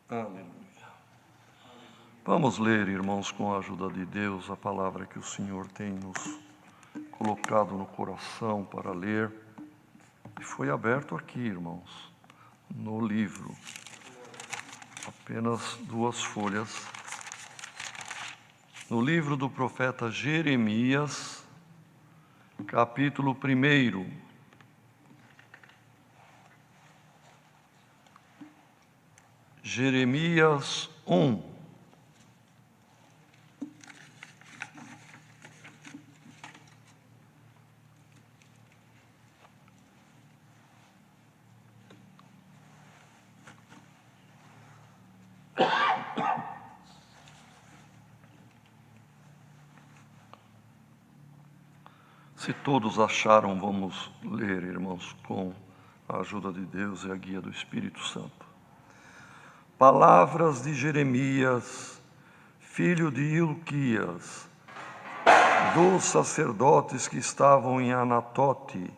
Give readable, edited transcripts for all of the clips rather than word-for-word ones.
Aleluia. Vamos ler, irmãos, com a ajuda de Deus, a palavra que o Senhor tem nos colocado no coração para ler. E foi aberto aqui, irmãos, no livro. Apenas 2 folhas. No livro do profeta Jeremias, capítulo 1. Jeremias 1. Se todos acharam, vamos ler, irmãos, com a ajuda de Deus e a guia do Espírito Santo. Palavras de Jeremias, filho de Hilquias, dos sacerdotes que estavam em Anatote,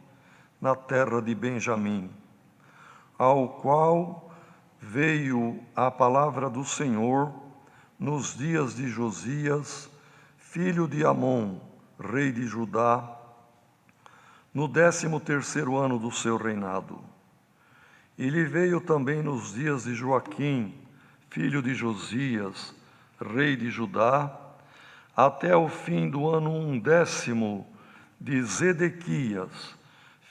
na terra de Benjamim, ao qual veio a palavra do Senhor nos dias de Josias, filho de Amon, rei de Judá, no 13º ano do seu reinado. E lhe veio também nos dias de Joaquim, filho de Josias, rei de Judá, até o fim do ano 10º de Zedequias,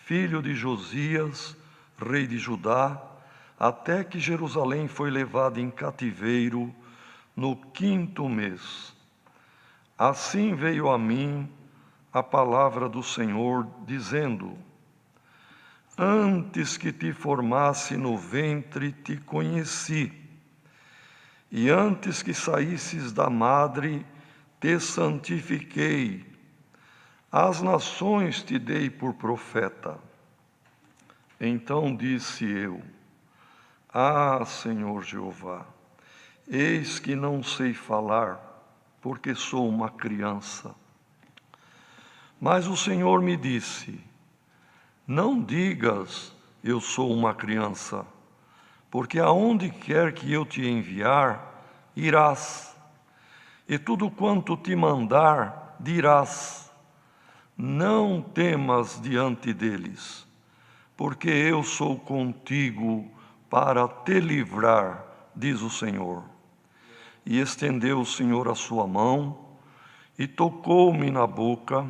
filho de Josias, rei de Judá, até que Jerusalém foi levada em cativeiro no 5º mês. Assim veio a mim a palavra do Senhor, dizendo: Antes que te formasse no ventre te conheci, e antes que saísses da madre te santifiquei. Às nações te dei por profeta. Então disse eu: Ah, Senhor Jeová, eis que não sei falar, porque sou uma criança. Mas o Senhor me disse: Não digas, eu sou uma criança, porque aonde quer que eu te enviar, irás, e tudo quanto te mandar, dirás. Não temas diante deles, porque eu sou contigo para te livrar, diz o Senhor. E estendeu o Senhor a sua mão, e tocou-me na boca,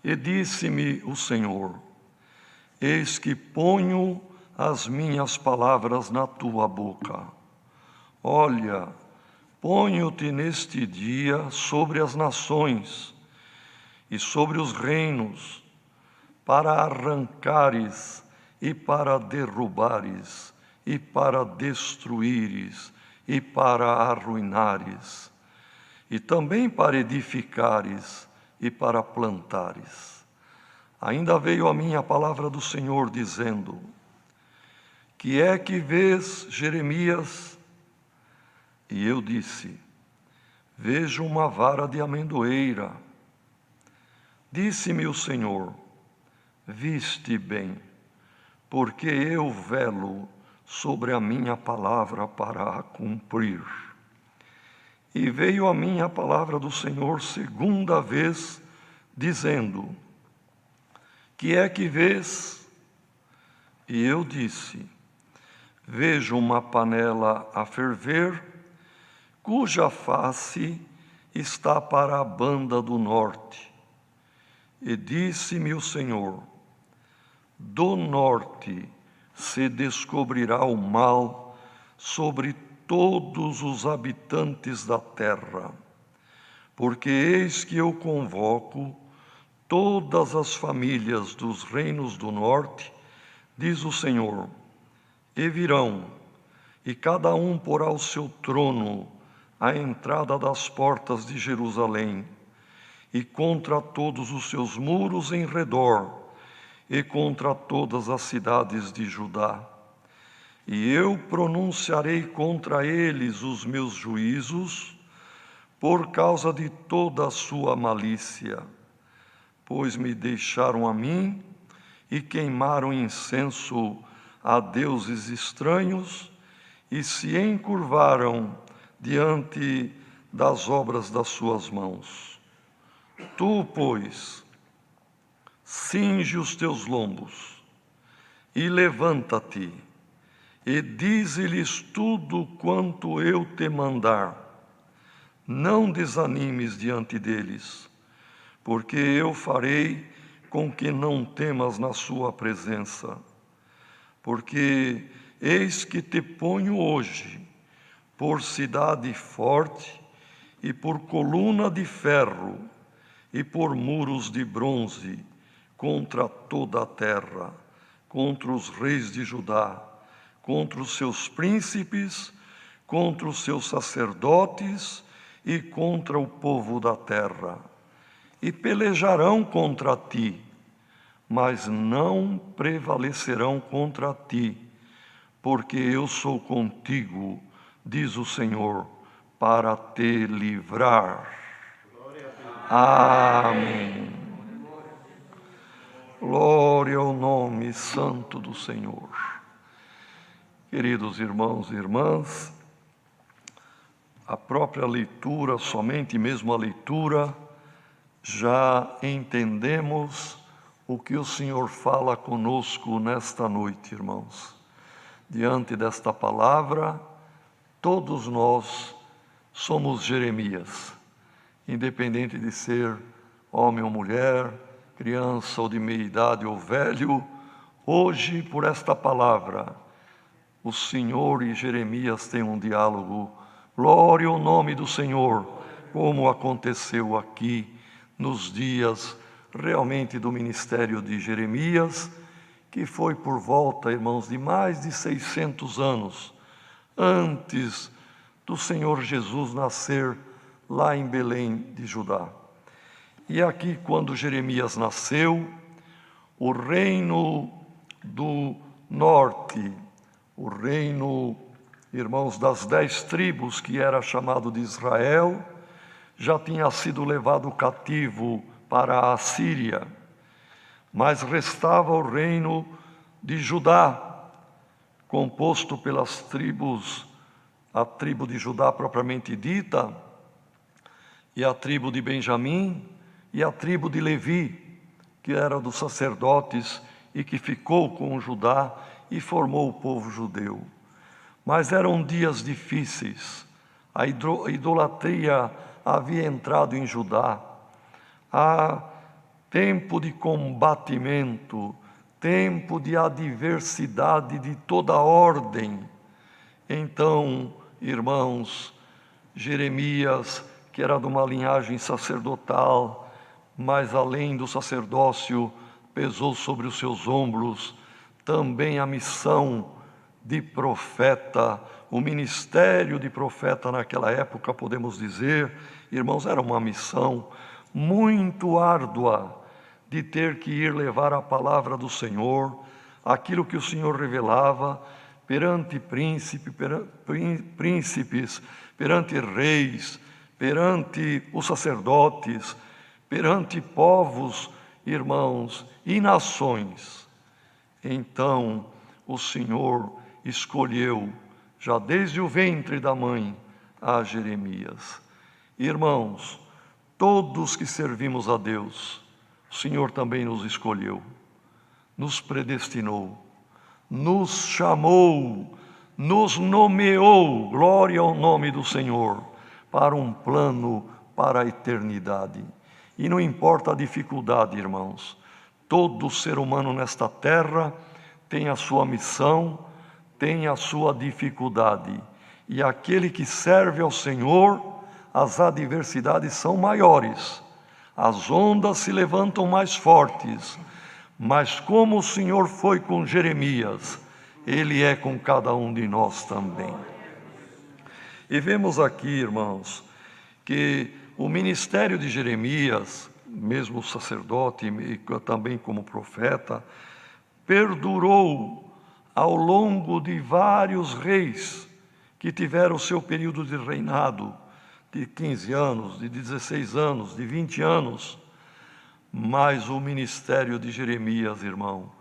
e disse-me o Senhor: Eis que ponho as minhas palavras na tua boca. Olha, ponho-te neste dia sobre as nações e sobre os reinos, para arrancares e para derrubares e para destruíres e para arruinares, e também para edificares e para plantares. Ainda veio a mim a palavra do Senhor, dizendo: Que é que vês, Jeremias? E eu disse: Vejo uma vara de amendoeira. Disse-me o Senhor: Viste bem, porque eu velo sobre a minha palavra para a cumprir. E veio a mim a palavra do Senhor 2ª vez, dizendo: Que é que vês? E eu disse: Vejo uma panela a ferver, cuja face está para a banda do norte. E disse-me o Senhor: Do norte se descobrirá o mal sobre todos os habitantes da terra, porque eis que eu convoco todas as famílias dos reinos do norte, diz o Senhor, e virão, e cada um porá o seu trono à entrada das portas de Jerusalém, e contra todos os seus muros em redor, e contra todas as cidades de Judá. E eu pronunciarei contra eles os meus juízos, por causa de toda a sua malícia, pois me deixaram a mim e queimaram incenso a deuses estranhos, e se encurvaram diante das obras das suas mãos. Tu, pois, cinge os teus lombos e levanta-te, e dize-lhes tudo quanto eu te mandar. Não desanimes diante deles, porque eu farei com que não temas na sua presença. Porque eis que te ponho hoje por cidade forte, e por coluna de ferro, e por muros de bronze, contra toda a terra, contra os reis de Judá, contra os seus príncipes, contra os seus sacerdotes e contra o povo da terra. E pelejarão contra ti, mas não prevalecerão contra ti, porque eu sou contigo, diz o Senhor, para te livrar. Amém. Glória ao nome santo do Senhor. Queridos irmãos e irmãs, a própria leitura, somente mesmo a leitura, já entendemos o que o Senhor fala conosco nesta noite, irmãos. Diante desta palavra, todos nós somos Jeremias, independente de ser homem ou mulher, criança ou de meia idade ou velho. Hoje, por esta palavra, o Senhor e Jeremias têm um diálogo. Glória ao nome do Senhor, como aconteceu aqui nos dias realmente do ministério de Jeremias, que foi por volta, irmãos, de mais de 600 anos antes do Senhor Jesus nascer lá em Belém de Judá. E aqui, quando Jeremias nasceu, o reino do norte, o reino, irmãos, das 10 tribos, que era chamado de Israel, já tinha sido levado cativo para a Síria, mas restava o reino de Judá, composto pelas tribos, a tribo de Judá propriamente dita, e a tribo de Benjamim, e a tribo de Levi, que era dos sacerdotes e que ficou com Judá e formou o povo judeu. Mas eram dias difíceis, a idolatria havia entrado em Judá, há tempo de combatimento, tempo de adversidade de toda ordem. Então, irmãos, Jeremias, que era de uma linhagem sacerdotal, mas além do sacerdócio, pesou sobre os seus ombros também a missão de profeta, o ministério de profeta naquela época, podemos dizer, irmãos, era uma missão muito árdua de ter que ir levar a palavra do Senhor, aquilo que o Senhor revelava perante príncipes, perante reis, perante os sacerdotes, perante povos, irmãos, e nações. Então o Senhor escolheu, já desde o ventre da mãe, a Jeremias. Irmãos, todos que servimos a Deus, o Senhor também nos escolheu, nos predestinou, nos chamou, nos nomeou, glória ao nome do Senhor, para um plano para a eternidade. E não importa a dificuldade, irmãos, todo ser humano nesta terra tem a sua missão, tem a sua dificuldade. E aquele que serve ao Senhor, as adversidades são maiores, as ondas se levantam mais fortes, mas como o Senhor foi com Jeremias, Ele é com cada um de nós também. E vemos aqui, irmãos, que o ministério de Jeremias, mesmo o sacerdote e também como profeta, perdurou ao longo de vários reis que tiveram o seu período de reinado, de 15 anos, de 16 anos, de 20 anos. Mas o ministério de Jeremias, irmão,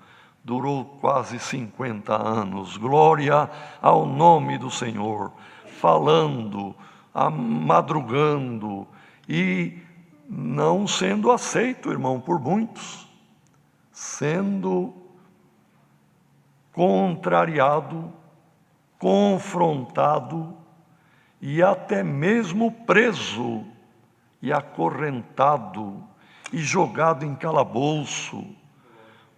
durou quase 50 anos. Glória ao nome do Senhor, falando, madrugando e não sendo aceito, irmão, por muitos, sendo contrariado, confrontado e até mesmo preso e acorrentado e jogado em calabouço,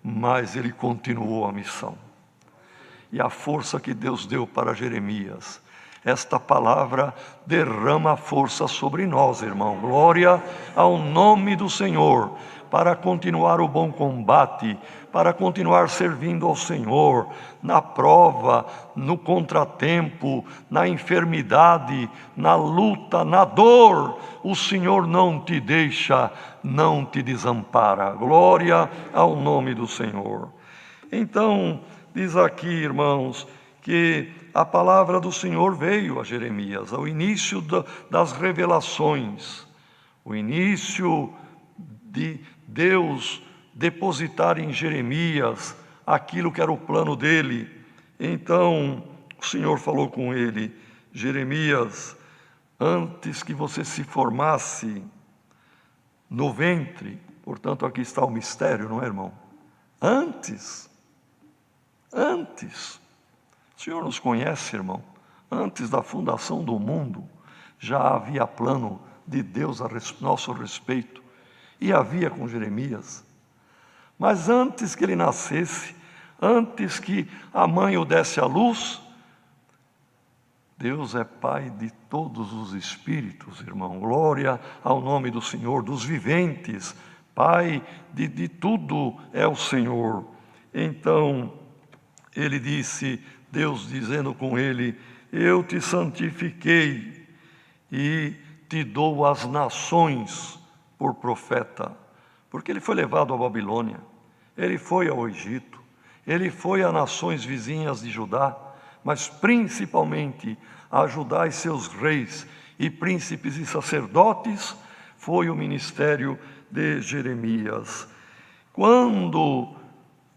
mas ele continuou a missão. E a força que Deus deu para Jeremias, esta palavra derrama força sobre nós, irmão. Glória ao nome do Senhor, para continuar o bom combate, para continuar servindo ao Senhor, na prova, no contratempo, na enfermidade, na luta, na dor. O Senhor não te deixa, não te desampara. Glória ao nome do Senhor. Então, diz aqui, irmãos, que a palavra do Senhor veio a Jeremias, ao início das revelações, o início de Deus depositar em Jeremias aquilo que era o plano dele. Então o Senhor falou com ele: Jeremias, antes que você se formasse no ventre, portanto aqui está o mistério, não é, irmão? Antes, o Senhor nos conhece, irmão. Antes da fundação do mundo, já havia plano de Deus a nosso respeito, e havia com Jeremias. Mas antes que ele nascesse, antes que a mãe o desse à luz, Deus é Pai de todos os espíritos, irmão. Glória ao nome do Senhor, dos viventes. Pai de tudo é o Senhor. Então, ele disse, Deus dizendo com ele: eu te santifiquei e te dou às nações por profeta. Porque ele foi levado à Babilônia, ele foi ao Egito, ele foi a nações vizinhas de Judá, mas principalmente a Judá e seus reis e príncipes e sacerdotes, foi o ministério de Jeremias. Quando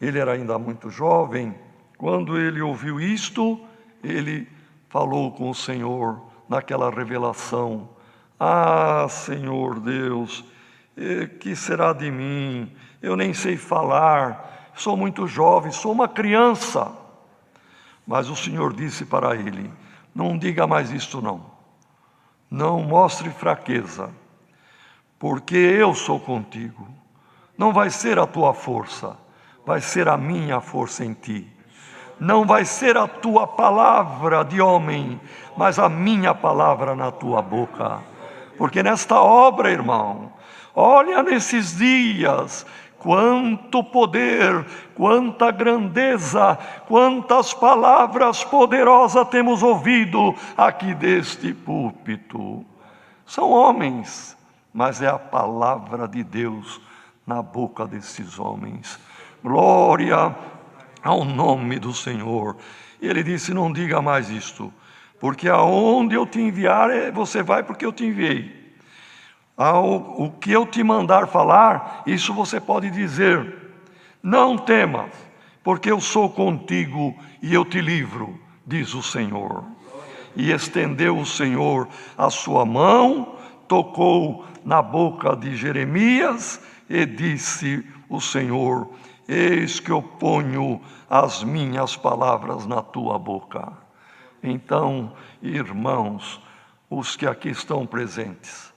ele era ainda muito jovem, quando ele ouviu isto, ele falou com o Senhor naquela revelação: ah, Senhor Deus, que será de mim? Eu nem sei falar, sou muito jovem, sou uma criança. Mas o Senhor disse para ele: não diga mais isto não, não mostre fraqueza, porque eu sou contigo. Não vai ser a tua força, vai ser a minha força em ti. Não vai ser a tua palavra de homem, mas a minha palavra na tua boca. Porque nesta obra, irmão, olha nesses dias, quanto poder, quanta grandeza, quantas palavras poderosas temos ouvido aqui deste púlpito. São homens, mas é a palavra de Deus na boca desses homens. Glória ao nome do Senhor. Ele disse: não diga mais isto, porque aonde eu te enviar, você vai, porque eu te enviei. O que eu te mandar falar, isso você pode dizer. Não temas, porque eu sou contigo e eu te livro, diz o Senhor. E estendeu o Senhor a sua mão, tocou na boca de Jeremias e disse o Senhor: eis que eu ponho as minhas palavras na tua boca. Então, irmãos, os que aqui estão presentes,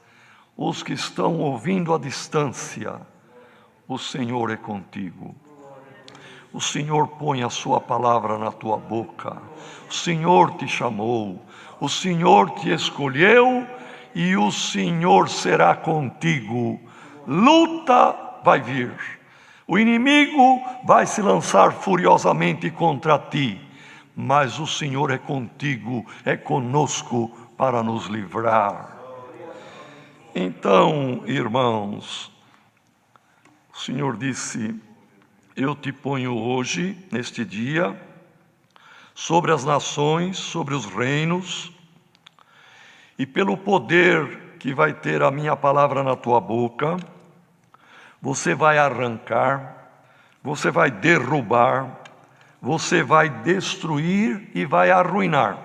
os que estão ouvindo à distância, o Senhor é contigo. O Senhor põe a sua palavra na tua boca. O Senhor te chamou, o Senhor te escolheu e o Senhor será contigo. Luta vai vir. O inimigo vai se lançar furiosamente contra ti, mas o Senhor é contigo, é conosco para nos livrar. Então, irmãos, o Senhor disse: eu te ponho hoje, neste dia, sobre as nações, sobre os reinos, e pelo poder que vai ter a minha palavra na tua boca, você vai arrancar, você vai derrubar, você vai destruir e vai arruinar.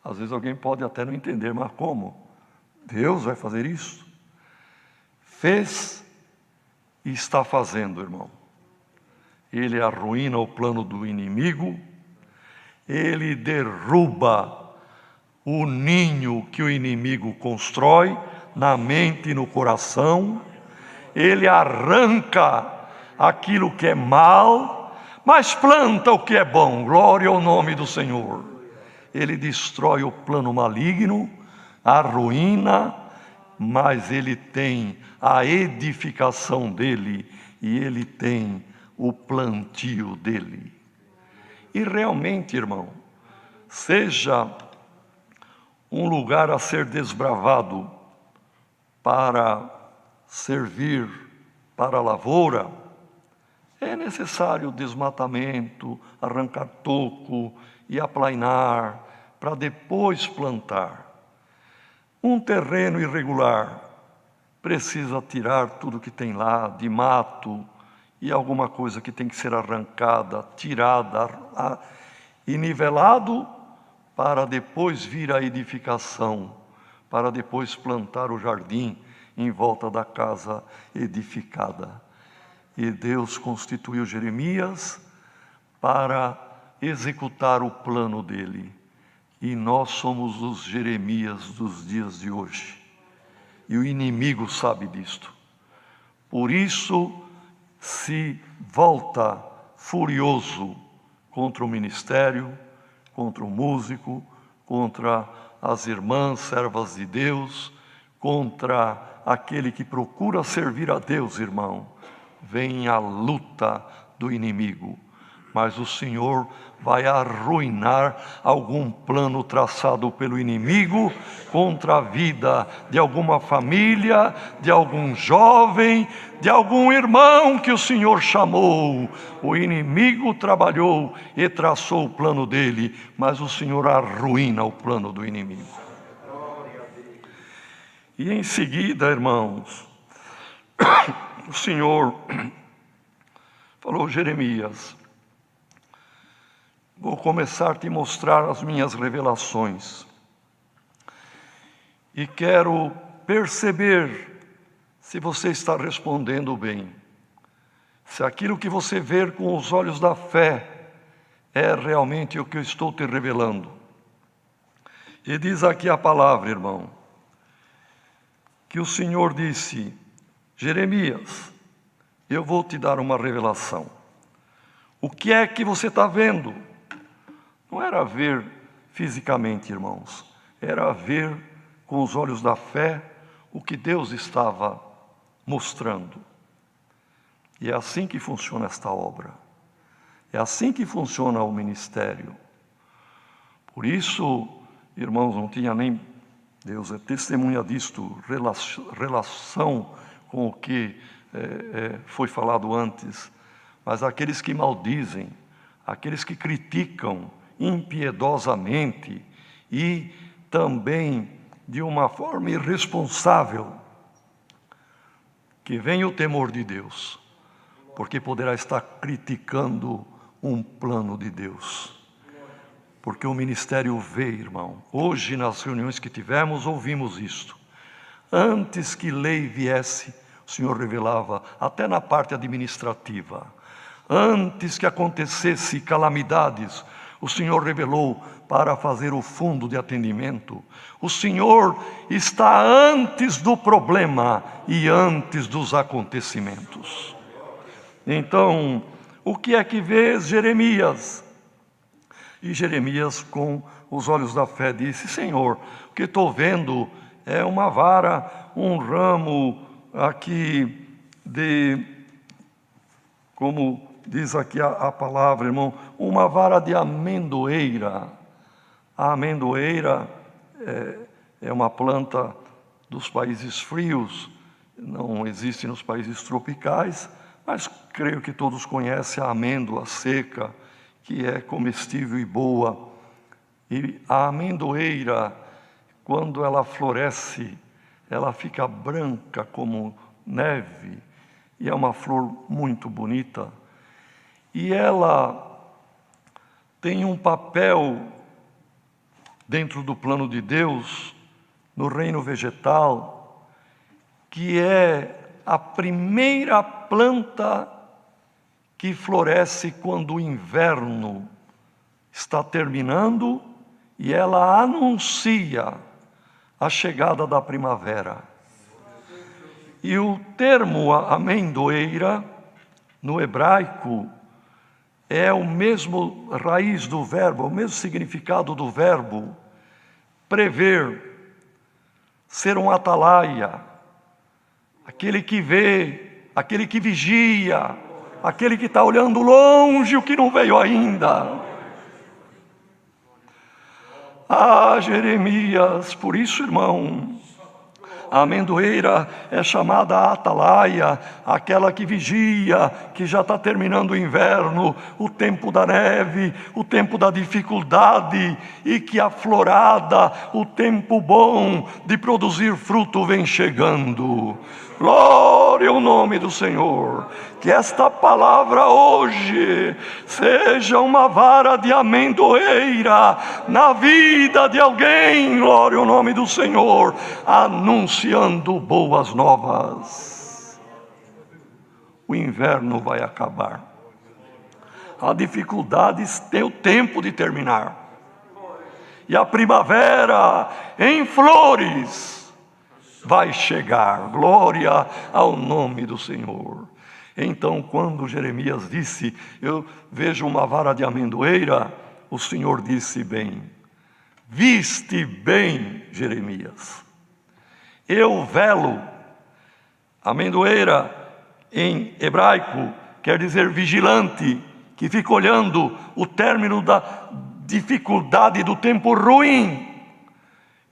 Às vezes alguém pode até não entender, mas como? Deus vai fazer isso? Fez e está fazendo, irmão. Ele arruína o plano do inimigo, ele derruba o ninho que o inimigo constrói na mente e no coração, ele arranca aquilo que é mal, mas planta o que é bom. Glória ao nome do Senhor. Ele destrói o plano maligno, arruína, mas ele tem a edificação dele e ele tem o plantio dele. E realmente, irmão, seja um lugar a ser desbravado para servir para a lavoura, é necessário desmatamento, arrancar toco e aplainar para depois plantar. Um terreno irregular precisa tirar tudo que tem lá de mato e alguma coisa que tem que ser arrancada, tirada e nivelado para depois vir a edificação, para depois plantar o jardim em volta da casa edificada. E Deus constituiu Jeremias para executar o plano dele. E nós somos os Jeremias dos dias de hoje. E o inimigo sabe disto. Por isso se volta furioso contra o ministério, contra o músico, contra as irmãs servas de Deus, contra aquele que procura servir a Deus, irmão. Vem a luta do inimigo, mas o Senhor vai arruinar algum plano traçado pelo inimigo contra a vida de alguma família, de algum jovem, de algum irmão que o Senhor chamou. O inimigo trabalhou e traçou o plano dele, mas o Senhor arruína o plano do inimigo. E em seguida, irmãos, o Senhor falou: Jeremias, vou começar a te mostrar as minhas revelações. E quero perceber se você está respondendo bem. Se aquilo que você vê com os olhos da fé é realmente o que eu estou te revelando. E diz aqui a palavra, irmão, que o Senhor disse: Jeremias, eu vou te dar uma revelação. O que é que você está vendo? Não era ver fisicamente, irmãos, era ver com os olhos da fé o que Deus estava mostrando. E é assim que funciona esta obra, é assim que funciona o ministério. Por isso, irmãos, não tinha nem, Deus é testemunha disto, relação com o que foi falado antes, mas aqueles que maldizem, aqueles que criticam impiedosamente e também de uma forma irresponsável, que venha o temor de Deus, porque poderá estar criticando um plano de Deus. Porque o ministério vê, irmão. Hoje nas reuniões que tivemos ouvimos isto. Antes que lei viesse, o Senhor revelava, até na parte administrativa. Antes que acontecesse calamidades, o Senhor revelou para fazer o fundo de atendimento. O Senhor está antes do problema e antes dos acontecimentos. Então, o que é que vê Jeremias? E Jeremias, com os olhos da fé, disse: Senhor, o que estou vendo é uma vara, um ramo aqui como diz aqui a palavra, irmão, uma vara de amendoeira. A amendoeira é uma planta dos países frios, não existe nos países tropicais, mas creio que todos conhecem a amêndoa seca, que é comestível e boa. E a amendoeira, quando ela floresce, ela fica branca como neve, e é uma flor muito bonita, e ela tem um papel dentro do plano de Deus, no reino vegetal, que é a primeira planta que floresce quando o inverno está terminando e ela anuncia a chegada da primavera. E o termo amendoeira, no hebraico, é o mesmo raiz do verbo, o mesmo significado do verbo prever, ser um atalaia, aquele que vê, aquele que vigia, aquele que está olhando longe o que não veio ainda. Ah, Jeremias, por isso, irmão, a amendoeira é chamada atalaia, aquela que vigia, que já está terminando o inverno, o tempo da neve, o tempo da dificuldade, e que a florada, o tempo bom de produzir fruto vem chegando. Glória ao nome do Senhor. Que esta palavra hoje seja uma vara de amendoeira na vida de alguém, glória ao nome do Senhor, anunciando boas novas. O inverno vai acabar. A dificuldade tem o tempo de terminar. E a primavera em flores vai chegar, glória ao nome do Senhor. Então, quando Jeremias disse, eu vejo uma vara de amendoeira, o Senhor disse bem, viste bem, Jeremias. Eu velo, amendoeira em hebraico quer dizer vigilante, que fica olhando o término da dificuldade do tempo ruim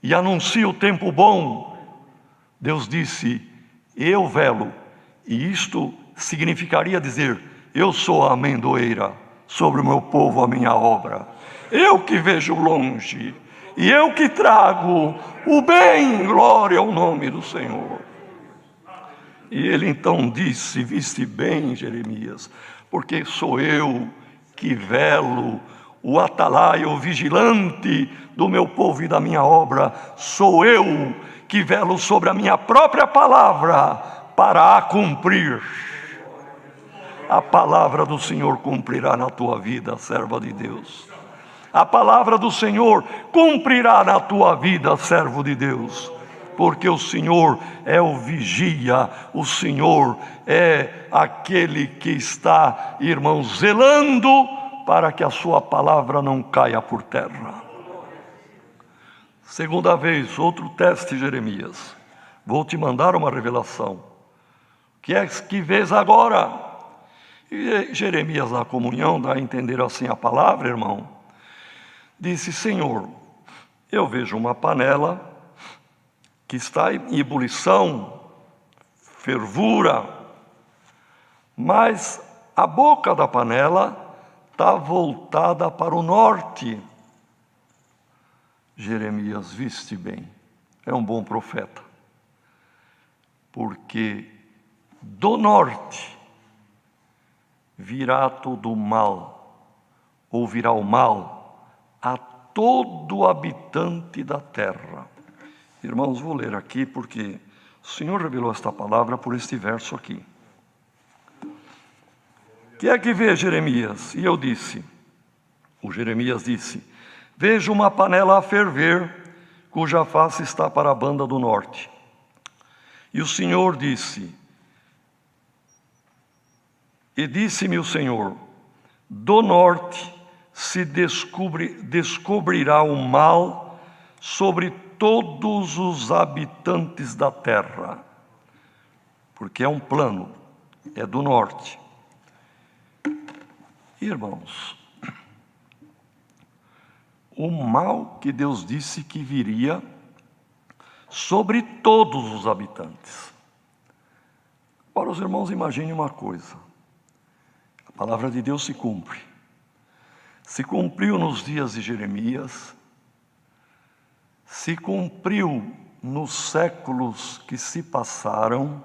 e anuncia o tempo bom. Deus disse, eu velo, e isto significaria dizer, eu sou a amendoeira sobre o meu povo, a minha obra. Eu que vejo longe, e eu que trago o bem, glória ao nome do Senhor. E ele então disse, viste bem, Jeremias, porque sou eu que velo, o atalaia, o vigilante do meu povo e da minha obra, sou eu que velo sobre a minha própria palavra para a cumprir. A palavra do Senhor cumprirá na tua vida, serva de Deus. A palavra do Senhor cumprirá na tua vida, servo de Deus. Porque o Senhor é o vigia, o Senhor é aquele que está, irmãos, zelando para que a sua palavra não caia por terra. Segunda vez, outro teste, Jeremias. Vou te mandar uma revelação. O que é que vês agora? E Jeremias, na comunhão, dá a entender assim a palavra, irmão. Disse, Senhor, eu vejo uma panela que está em ebulição, fervura, mas a boca da panela está voltada para o norte. Jeremias, viste bem, é um bom profeta, porque do norte virá todo o mal, ou virá o mal a todo habitante da terra. Irmãos, vou ler aqui porque o Senhor revelou esta palavra por este verso aqui. Que é que vê Jeremias? E eu disse, o Jeremias disse, vejo uma panela a ferver, cuja face está para a banda do norte. E o Senhor disse, e disse-me o Senhor, do norte se descobrirá o mal sobre todos os habitantes da terra, porque é um plano, é do norte. Irmãos, o mal que Deus disse que viria sobre todos os habitantes. Agora, os irmãos, imaginem uma coisa, a palavra de Deus se cumpre. Se cumpriu nos dias de Jeremias, se cumpriu nos séculos que se passaram,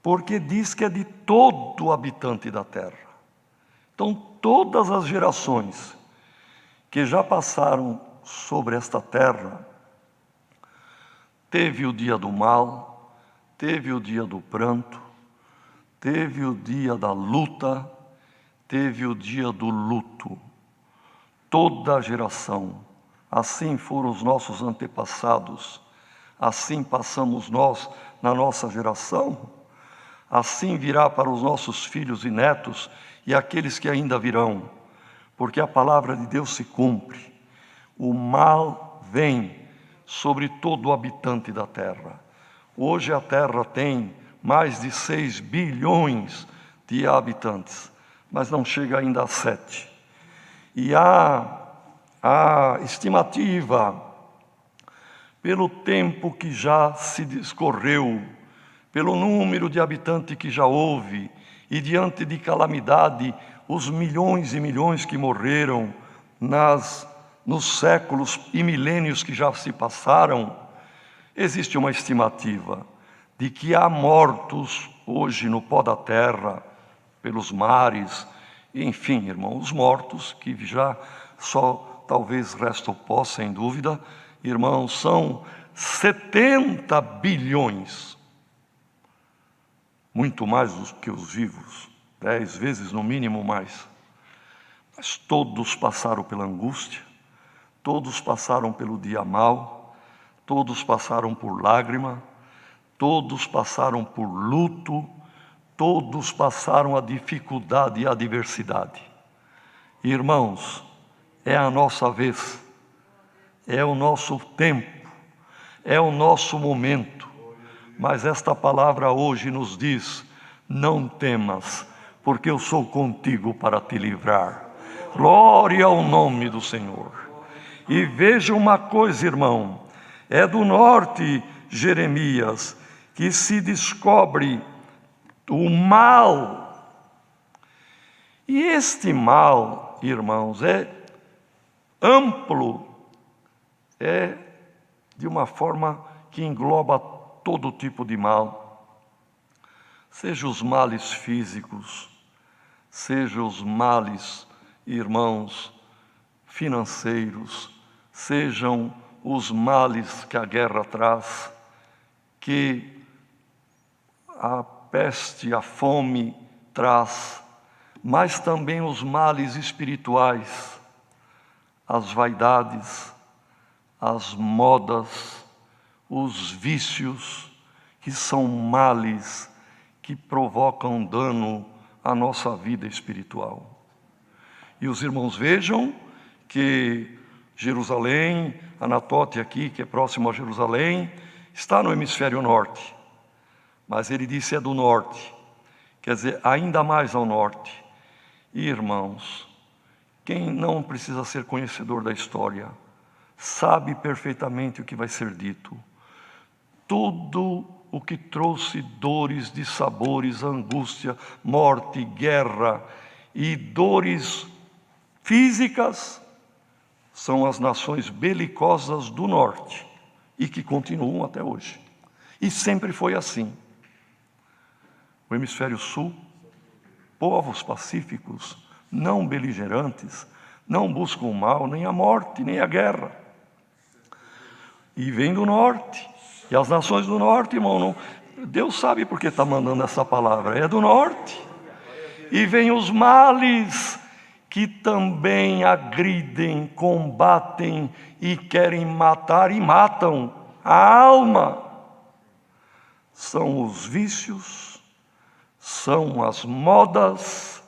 porque diz que é de todo habitante da terra. Então, todas as gerações que já passaram sobre esta terra, teve o dia do mal, teve o dia do pranto, teve o dia da luta, teve o dia do luto. Toda a geração, assim foram os nossos antepassados, assim passamos nós na nossa geração, assim virá para os nossos filhos e netos e aqueles que ainda virão, porque a palavra de Deus se cumpre. O mal vem sobre todo o habitante da terra. Hoje a terra tem mais de 6 bilhões de habitantes, mas não chega ainda a 7. E a estimativa, pelo tempo que já se discorreu, pelo número de habitantes que já houve, e diante de calamidade, os milhões e milhões que morreram nos séculos e milênios que já se passaram, existe uma estimativa de que há mortos hoje no pó da terra, pelos mares, enfim, irmãos, os mortos que já só talvez resta o pó, sem dúvida, irmãos, são 70 bilhões, muito mais do que os vivos, 10 vezes no mínimo mais. Mas todos passaram pela angústia, todos passaram pelo dia mau, todos passaram por lágrima, todos passaram por luto, todos passaram a dificuldade e a adversidade. Irmãos, é a nossa vez, é o nosso tempo, é o nosso momento, mas esta palavra hoje nos diz: não temas, porque eu sou contigo para te livrar. Glória ao nome do Senhor. E veja uma coisa, irmão, é do norte, Jeremias, que se descobre o mal. E este mal, irmãos, é amplo, é de uma forma que engloba todo tipo de mal, seja os males físicos, seja os males, irmãos, financeiros, sejam os males que a guerra traz, que a peste, a fome traz, mas também os males espirituais, as vaidades, as modas, os vícios, que são males que provocam dano à nossa vida espiritual. E os irmãos vejam que Jerusalém, Anatote aqui, que é próximo a Jerusalém, está no hemisfério norte, mas ele disse é do norte, quer dizer, ainda mais ao norte. E irmãos, quem não precisa ser conhecedor da história, sabe perfeitamente o que vai ser dito. Tudo o que trouxe dores, dissabores, angústia, morte, guerra e dores físicas são as nações belicosas do norte e que continuam até hoje. E sempre foi assim. O hemisfério sul, povos pacíficos, não beligerantes, não buscam o mal, nem a morte, nem a guerra. E vem do norte. E as nações do norte, irmão, não, Deus sabe por que está mandando essa palavra, é do norte. E vem os males que também agridem, combatem e querem matar e matam a alma. São os vícios, são as modas,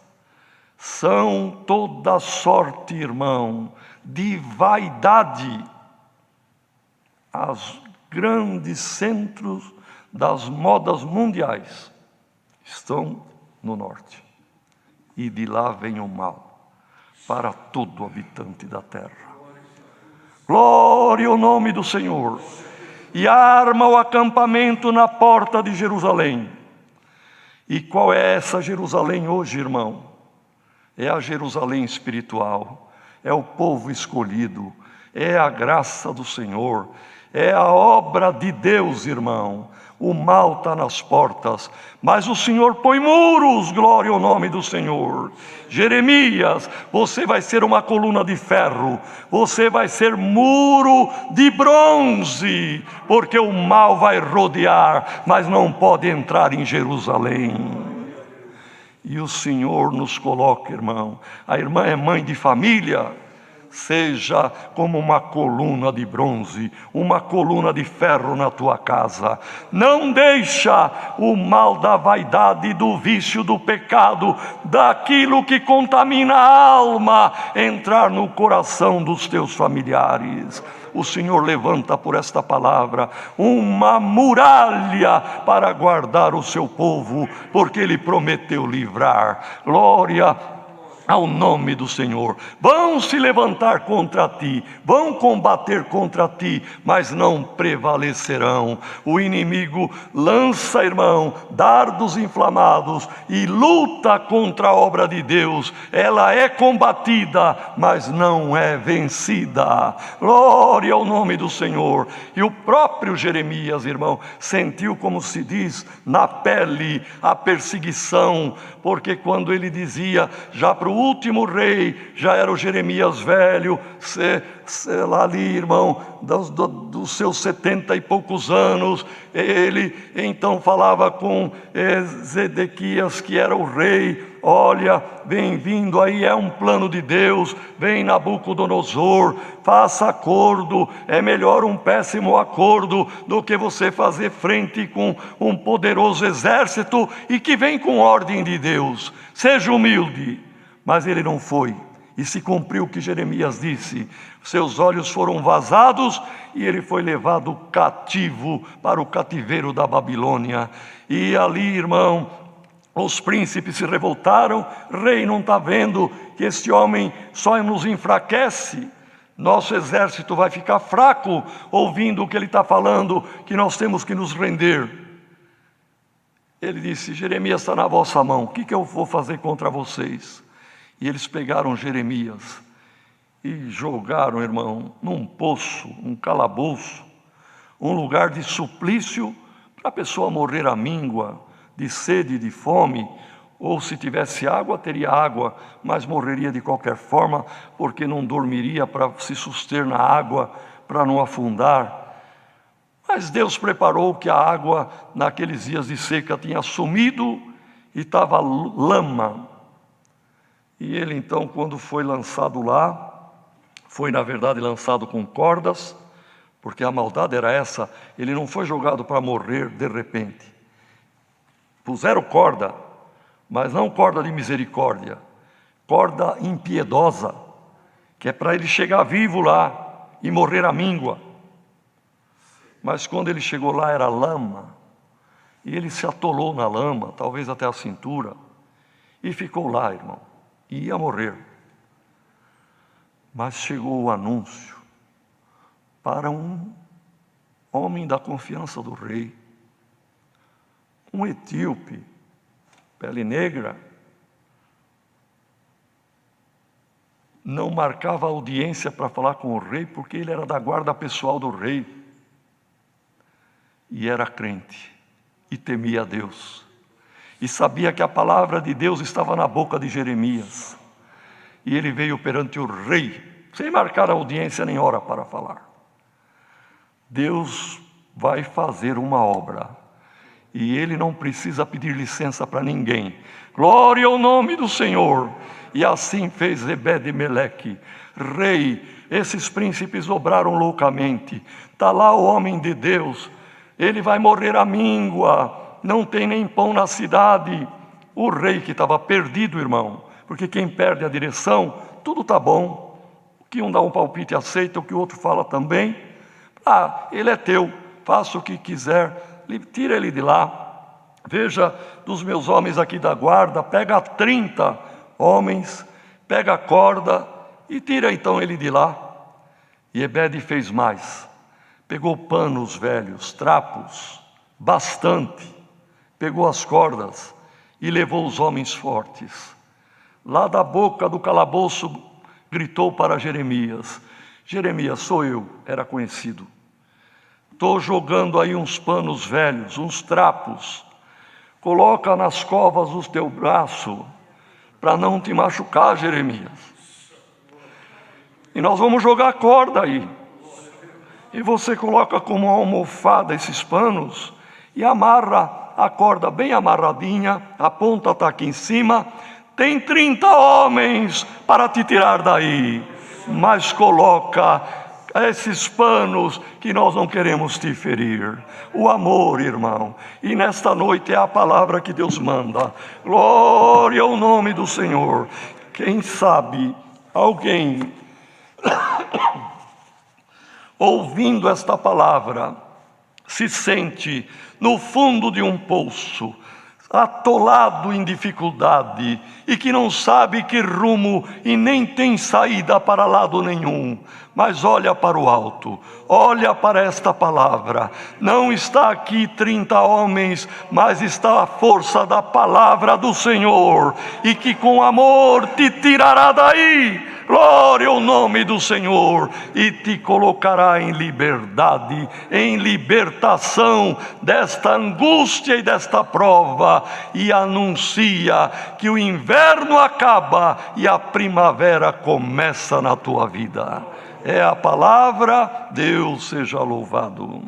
são toda sorte, irmão, de vaidade. As grandes centros das modas mundiais estão no norte. E de lá vem o mal para todo habitante da terra. Glória ao nome do Senhor. E arma o acampamento na porta de Jerusalém. E qual é essa Jerusalém hoje, irmão? É a Jerusalém espiritual, é o povo escolhido, é a graça do Senhor, É a obra de Deus, irmão. O mal está nas portas, mas o Senhor põe muros, glória ao nome do Senhor. Jeremias, você vai ser uma coluna de ferro, você vai ser muro de bronze, porque o mal vai rodear, mas não pode entrar em Jerusalém. E o Senhor nos coloca, irmão. A irmã é mãe de família. Seja como uma coluna de bronze, uma coluna de ferro na tua casa. Não deixa o mal da vaidade, do vício, do pecado, daquilo que contamina a alma, entrar no coração dos teus familiares. O Senhor levanta por esta palavra uma muralha para guardar o seu povo, porque Ele prometeu livrar. Glória ao nome do Senhor. Vão se levantar contra ti, vão combater contra ti, mas não prevalecerão. O inimigo lança, irmão, dardos inflamados e luta contra a obra de Deus. Ela é combatida, mas não é vencida. Glória ao nome do Senhor. E o próprio Jeremias, irmão, sentiu, como se diz, na pele a perseguição, porque quando ele dizia, já para o último rei, já era o Jeremias velho, lá ali, irmão, dos seus 70 e poucos anos, ele então falava com Zedequias, que era o rei: olha, vem vindo aí, é um plano de Deus, vem Nabucodonosor, faça acordo, é melhor um péssimo acordo do que você fazer frente com um poderoso exército e que vem com ordem de Deus. Seja humilde. Mas ele não foi, e se cumpriu o que Jeremias disse: seus olhos foram vazados e ele foi levado cativo para o cativeiro da Babilônia. E ali, irmão, os príncipes se revoltaram. Rei, não está vendo que este homem só nos enfraquece? Nosso exército vai ficar fraco ouvindo o que ele está falando, que nós temos que nos render. Ele disse: Jeremias está na vossa mão, o que eu vou fazer contra vocês? E eles pegaram Jeremias e jogaram, irmão, num poço, um calabouço, um lugar de suplício, para a pessoa morrer à míngua, de sede, de fome, ou se tivesse água, teria água, mas morreria de qualquer forma, porque não dormiria para se suster na água, para não afundar. Mas Deus preparou que a água, naqueles dias de seca, tinha sumido e estava lama. E ele então, quando foi lançado lá, foi na verdade lançado com cordas, porque a maldade era essa: ele não foi jogado para morrer de repente. Puseram corda, mas não corda de misericórdia, corda impiedosa, que é para ele chegar vivo lá e morrer à míngua. Mas quando ele chegou lá era lama, e ele se atolou na lama, talvez até a cintura, e ficou lá, irmão, e ia morrer. Mas chegou o anúncio para um homem da confiança do rei, um etíope, pele negra, não marcava audiência para falar com o rei, porque ele era da guarda pessoal do rei, e era crente, e temia a Deus, e sabia que a palavra de Deus estava na boca de Jeremias, e ele veio perante o rei, sem marcar audiência nem hora para falar. Deus vai fazer uma obra, e ele não precisa pedir licença para ninguém. Glória ao nome do Senhor. E assim fez Ebed-Meleque, rei. Esses príncipes obraram loucamente. Está lá o homem de Deus, ele vai morrer à míngua, não tem nem pão na cidade. O rei, que estava perdido, irmão, porque quem perde a direção, tudo está bom. O que um dá um palpite aceita, o que o outro fala também. Ele é teu, faça o que quiser, tira ele de lá. Veja, dos meus homens aqui da guarda, pega 30 homens, pega a corda e tira então ele de lá. E Ebed fez mais, pegou panos velhos, trapos, bastante, pegou as cordas e levou os homens fortes. Lá da boca do calabouço gritou para Jeremias: Jeremias, sou eu, era conhecido. Estou jogando aí uns panos velhos, uns trapos. Coloca nas covas do teu braço, para não te machucar, Jeremias. E nós vamos jogar corda aí. E você coloca como uma almofada esses panos e amarra a corda bem amarradinha, a ponta está aqui em cima. Tem 30 homens para te tirar daí, mas coloca esses panos que nós não queremos te ferir. O amor, irmão. E nesta noite é a palavra que Deus manda. Glória ao nome do Senhor. Quem sabe alguém ouvindo esta palavra se sente no fundo de um poço, atolado em dificuldade, e que não sabe que rumo e nem tem saída para lado nenhum, mas olha para o alto, olha para esta palavra. Não está aqui 30 homens, mas está a força da palavra do Senhor, e que com amor te tirará daí. Glória ao nome do Senhor, e te colocará em liberdade, em libertação desta angústia e desta prova, e anuncia que o inverno acaba e a primavera começa na tua vida. É a palavra, Deus seja louvado.